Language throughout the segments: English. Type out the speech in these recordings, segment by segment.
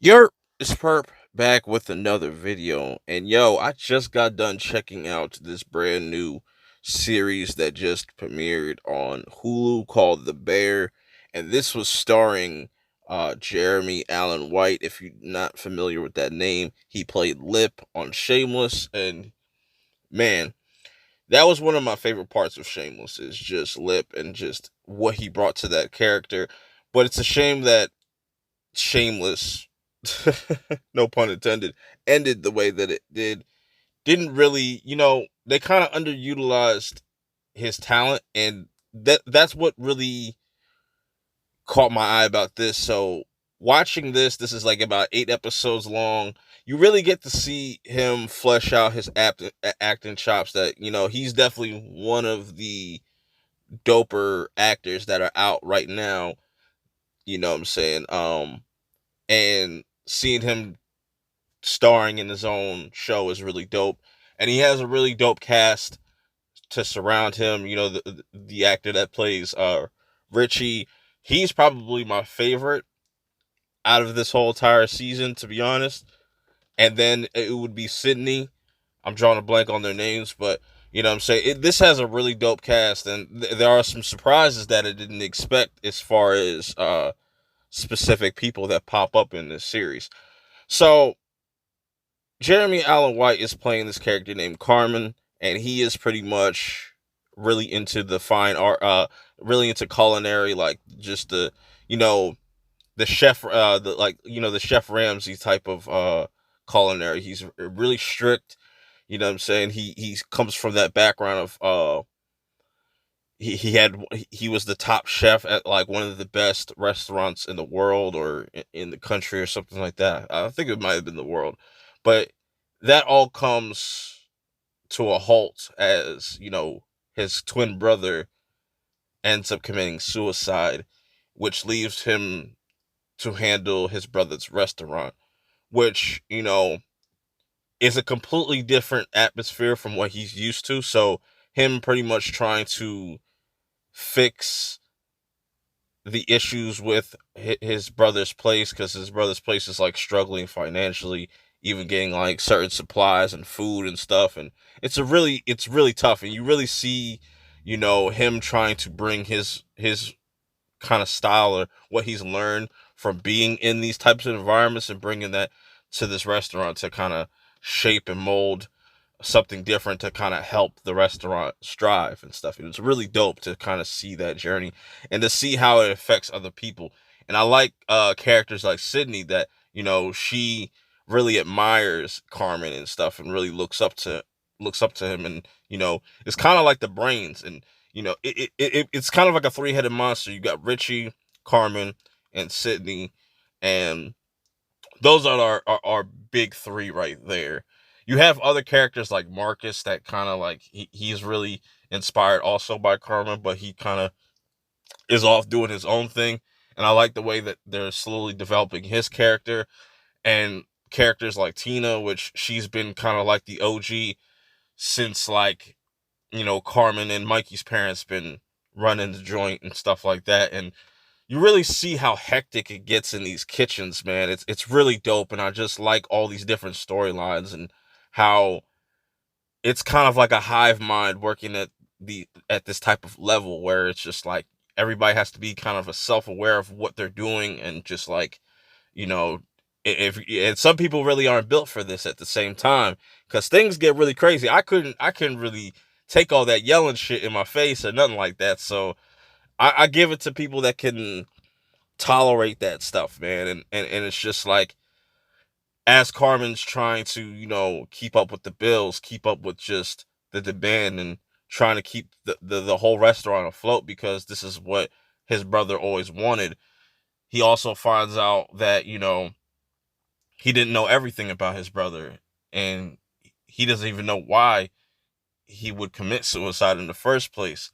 Yerp, it's Perp back with another video. And yo, I just got done checking out this brand new series that just premiered on Hulu called The Bear. And this was starring Jeremy Allen White. If you're not familiar with that name, he played Lip on Shameless. And man, that was one of my favorite parts of Shameless is just Lip and just what he brought to that character. But it's a shame that Shameless, no pun intended, ended the way that it did. Didn't really, they kind of underutilized his talent, and that's what really caught my eye about this. So watching this is like about 8 episodes long. You really get to see him flesh out his acting chops. That he's definitely one of the doper actors that are out right now. You know what I'm saying? And seeing him starring in his own show is really dope. And he has a really dope cast to surround him. The actor that plays Richie, he's probably my favorite out of this whole entire season, to be honest. And then it would be Sydney. I'm drawing a blank on their names, but you know what I'm saying? This has a really dope cast, and there are some surprises that I didn't expect as far as specific people that pop up in this series. So Jeremy Allen White is playing this character named Carmen, and he is pretty much really into the fine art, really into culinary, like just you know, the chef, the chef Ramsay type of culinary. He's really strict. You know what I'm saying? He comes from that background of he was the top chef at like one of the best restaurants in the world or in the country or something like that. I think it might have been the world, but that all comes to a halt as his twin brother ends up committing suicide, which leaves him to handle his brother's restaurant, which is a completely different atmosphere from what he's used to. So him pretty much trying to fix the issues with his brother's place, because his brother's place is like struggling financially, even getting like certain supplies and food and stuff, and it's really tough, and you really see him trying to bring his kind of style or what he's learned from being in these types of environments and bringing that to this restaurant to kind of shape and mold something different to kind of help the restaurant strive and stuff. And it's really dope to kind of see that journey and to see how it affects other people. And I like characters like Sydney that, she really admires Carmen and stuff and really looks up to him, and it's kind of like the brains, and it's kind of like a three-headed monster. You got Richie, Carmen, and Sydney, and those are our big three right there. You have other characters like Marcus that kind of like he's really inspired also by Karma, but he kind of is off doing his own thing. And I like the way that they're slowly developing his character, and characters like Tina, which she's been kind of like the OG since like Carmen and Mikey's parents been running the joint and stuff like that. And you really see how hectic it gets in these kitchens, man. It's really dope, and I just like all these different storylines and how it's kind of like a hive mind working at this type of level where it's just like everybody has to be kind of a self-aware of what they're doing, and just like you know if and some people really aren't built for this at the same time, because things get really crazy. I couldn't really take all that yelling shit in my face or nothing like that, so I give it to people that can tolerate that stuff, man. And it's just like as Carmen's trying to, keep up with the bills, keep up with just the demand, and trying to keep the whole restaurant afloat because this is what his brother always wanted. He also finds out that, he didn't know everything about his brother, and he doesn't even know why he would commit suicide in the first place.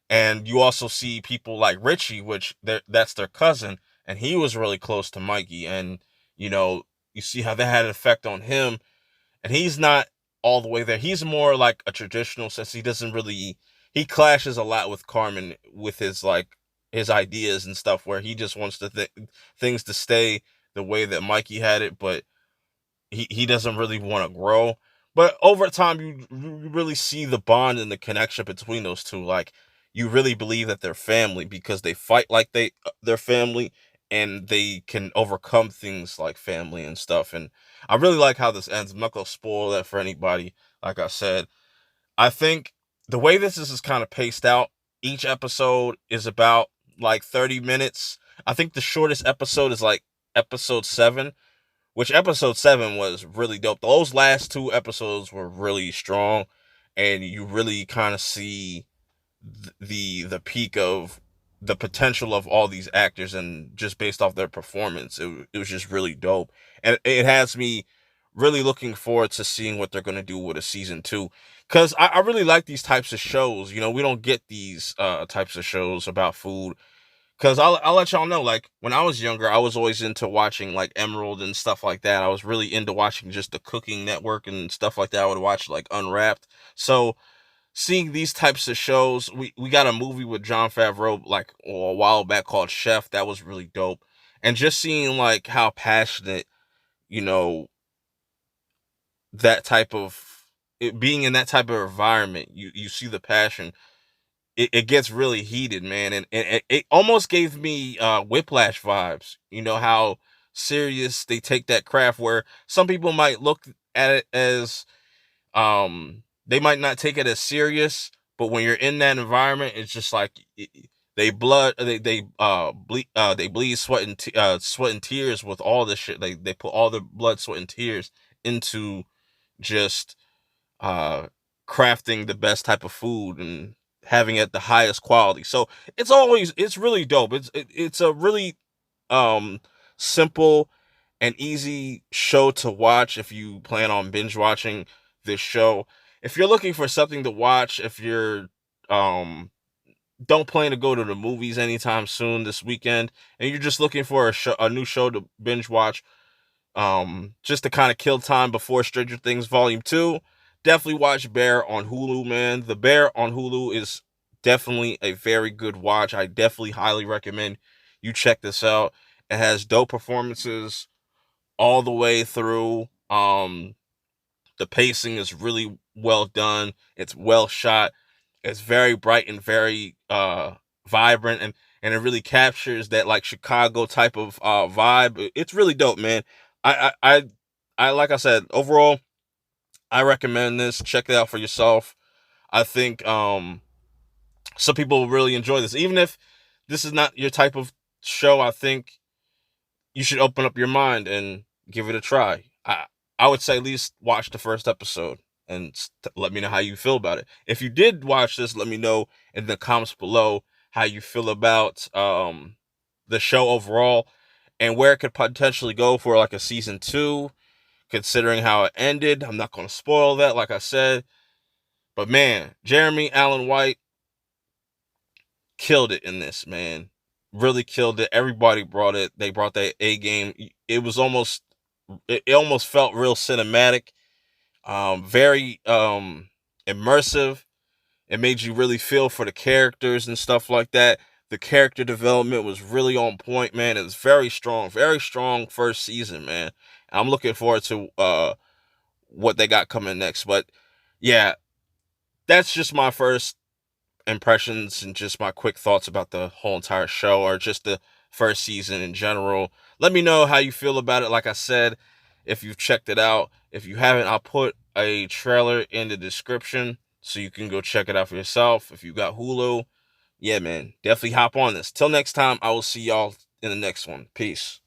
And you also see people like Richie, which that's their cousin, and he was really close to Mikey. And, you know, you see how that had an effect on him. And he's not all the way there. He's more like a traditional sense. He doesn't really, he clashes a lot with Carmen with his, like, his ideas and stuff, where he just wants things to stay the way that Mikey had it, but he doesn't really want to grow. But over time, you really see the bond and the connection between those two. Like, you really believe that they're family because they fight like they're family, and they can overcome things like family and stuff. And I really like how this ends. I'm not gonna spoil that for anybody. Like I said, I think the way this is kind of paced out, each episode is about like 30 minutes. I think the shortest episode is like episode 7, which episode 7 was really dope. Those last 2 episodes were really strong, and you really kind of see the peak of the potential of all these actors, and just based off their performance, it was just really dope. And it has me really looking forward to seeing what they're going to do with a season 2, because I really like these types of shows. We don't get these types of shows about food. Because I'll let y'all know, like, when I was younger, I was always into watching, like, Emerald and stuff like that. I was really into watching just the Cooking Network and stuff like that. I would watch, like, Unwrapped. So, seeing these types of shows, we got a movie with Jon Favreau, like, a while back called Chef. That was really dope. And just seeing, like, how passionate, you know, that type of, being in that type of environment, you see the passion. It gets really heated, man, and it almost gave me Whiplash vibes. You know how serious they take that craft, where some people might look at it as they might not take it as serious, but when you're in that environment, it's just like they bleed sweat and tears with all this shit. They put all the blood, sweat, and tears into just uh crafting the best type of food and having it the highest quality. So it's really dope. It's a really um simple and easy show to watch if you plan on binge watching this show. If you're looking for something to watch, if you're um don't plan to go to the movies anytime soon this weekend, and you're just looking for a new show to binge watch, just to kind of kill time before Stranger Things Volume 2, definitely watch Bear on Hulu, man. The Bear on Hulu is definitely a very good watch. I definitely highly recommend you check this out. It has dope performances all the way through. The pacing is really well done. It's well shot. It's very bright and very vibrant, and it really captures that, like, Chicago type of vibe. It's really dope, man. I like I said, overall, I recommend this. Check it out for yourself. I think some people will really enjoy this. Even if this is not your type of show, I think you should open up your mind and give it a try. I would say at least watch the first episode and let me know how you feel about it. If you did watch this, let me know in the comments below how you feel about the show overall, and where it could potentially go for like a season 2, considering how it ended. I'm not going to spoil that, like I said. But man, Jeremy Allen White killed it in this, man. Really killed it. Everybody brought it. They brought that A game. It almost felt real cinematic. Very immersive. It made you really feel for the characters and stuff like that. The character development was really on point, man. It was very strong first season, man. I'm looking forward to what they got coming next. But yeah, that's just my first impressions and just my quick thoughts about the whole entire show, or just the first season in general. Let me know how you feel about it. Like I said, if you've checked it out. If you haven't, I'll put a trailer in the description so you can go check it out for yourself. If you got Hulu, yeah, man, definitely hop on this. Till next time, I will see y'all in the next one. Peace.